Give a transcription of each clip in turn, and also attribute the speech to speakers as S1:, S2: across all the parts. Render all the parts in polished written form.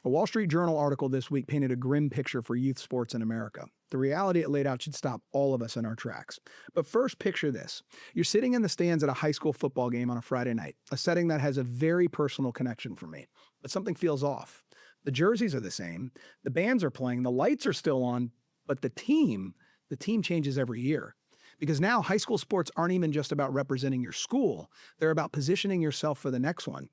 S1: A Wall Street Journal article this week painted a grim picture for youth sports in America. The reality it laid out should stop all of us in our tracks. But first, picture this. You're sitting in the stands at a high school football game on a Friday night, a setting that has a very personal connection for me. But something feels off. The jerseys are the same, the bands are playing, the lights are still on, but the team changes every year. Because now high school sports aren't even just about representing your school, they're about positioning yourself for the next one.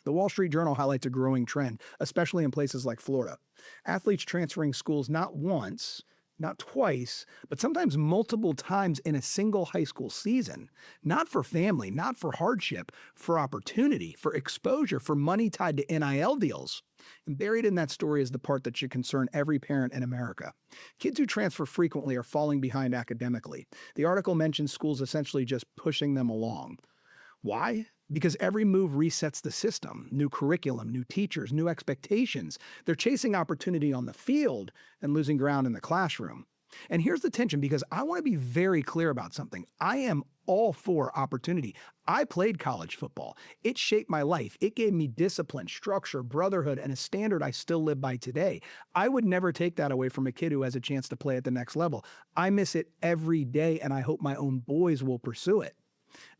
S1: The Wall Street Journal highlights a growing trend, especially in places like Florida. Athletes transferring schools not once, not twice, but sometimes multiple times in a single high school season. Not for family, not for hardship, for opportunity, for exposure, for money tied to NIL deals. And buried in that story is the part that should concern every parent in America. Kids who transfer frequently are falling behind academically. The article mentions schools essentially just pushing them along. Why? Because every move resets the system. New curriculum, new teachers, new expectations. They're chasing opportunity on the field and losing ground in the classroom. And here's the tension, because I want to be very clear about something. I am all for opportunity. I played college football. It shaped my life. It gave me discipline, structure, brotherhood, and a standard I still live by today. I would never take that away from a kid who has a chance to play at the next level. I miss it every day, and I hope my own boys will pursue it.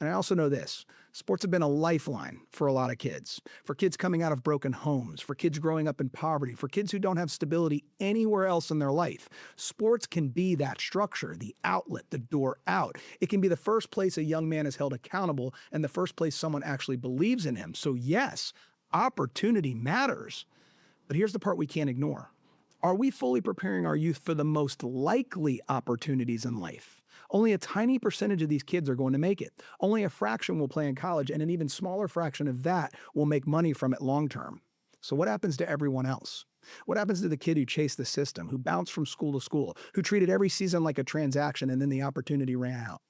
S1: And I also know this, sports have been a lifeline for a lot of kids, for kids coming out of broken homes, for kids growing up in poverty, for kids who don't have stability anywhere else in their life. Sports can be that structure, the outlet, the door out. It can be the first place a young man is held accountable and the first place someone actually believes in him. So yes, opportunity matters. But here's the part we can't ignore. Are we fully preparing our youth for the most likely opportunities in life? Only a tiny percentage of these kids are going to make it. Only a fraction will play in college, and an even smaller fraction of that will make money from it long term. So what happens to everyone else? What happens to the kid who chased the system, who bounced from school to school, who treated every season like a transaction and then the opportunity ran out?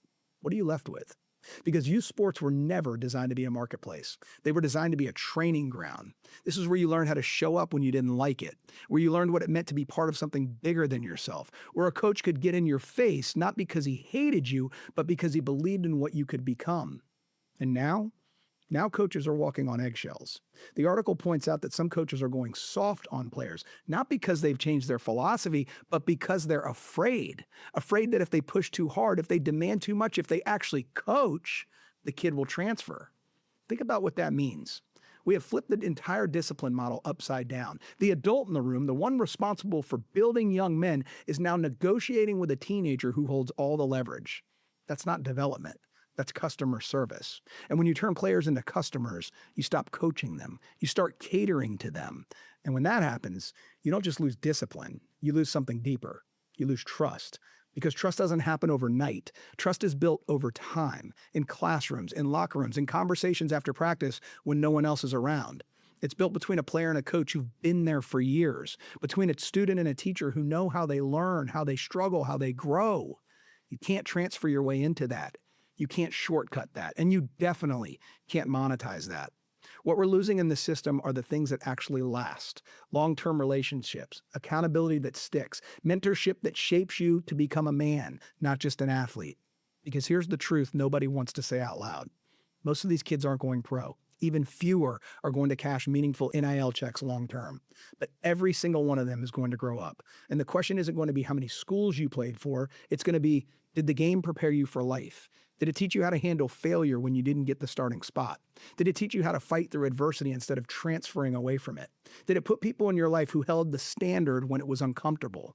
S1: What are you left with? Because youth sports were never designed to be a marketplace. They were designed to be a training ground. This is where you learn how to show up when you didn't like it, where you learned what it meant to be part of something bigger than yourself, where a coach could get in your face, not because he hated you, but because he believed in what you could become. And now coaches are walking on eggshells. The article points out that some coaches are going soft on players, not because they've changed their philosophy, but because they're afraid that if they push too hard, if they demand too much, if they actually coach, the kid will transfer. Think about what that means. We have flipped the entire discipline model upside down. The adult in the room, the one responsible for building young men, is now negotiating with a teenager who holds all the leverage. That's not development. That's customer service. And when you turn players into customers, you stop coaching them. You start catering to them. And when that happens, you don't just lose discipline. You lose something deeper. You lose trust. Because trust doesn't happen overnight. Trust is built over time, in classrooms, in locker rooms, in conversations after practice when no one else is around. It's built between a player and a coach who've been there for years, between a student and a teacher who know how they learn, how they struggle, how they grow. You can't transfer your way into that. You can't shortcut that, and you definitely can't monetize that. What we're losing in the system are the things that actually last. Long-term relationships, accountability that sticks, mentorship that shapes you to become a man, not just an athlete. Because here's the truth nobody wants to say out loud. Most of these kids aren't going pro. Even fewer are going to cash meaningful NIL checks long-term. But every single one of them is going to grow up. And the question isn't going to be how many schools you played for. It's going to be, did the game prepare you for life? Did it teach you how to handle failure when you didn't get the starting spot? Did it teach you how to fight through adversity instead of transferring away from it? Did it put people in your life who held the standard when it was uncomfortable?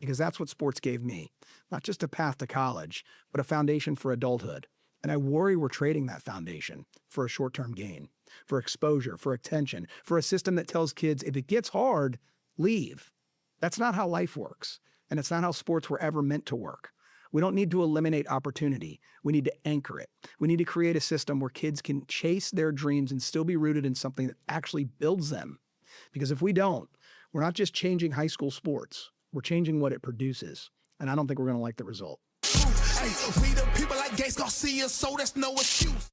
S1: Because that's what sports gave me. Not just a path to college, but a foundation for adulthood. And I worry we're trading that foundation for a short-term gain, for exposure, for attention, for a system that tells kids, if it gets hard, leave. That's not how life works. And it's not how sports were ever meant to work. We don't need to eliminate opportunity. We need to anchor it. We need to create a system where kids can chase their dreams and still be rooted in something that actually builds them. Because if we don't, we're not just changing high school sports, we're changing what it produces. And I don't think we're going to like the result.
S2: Hey, we the people like Garcia, so that's no excuse.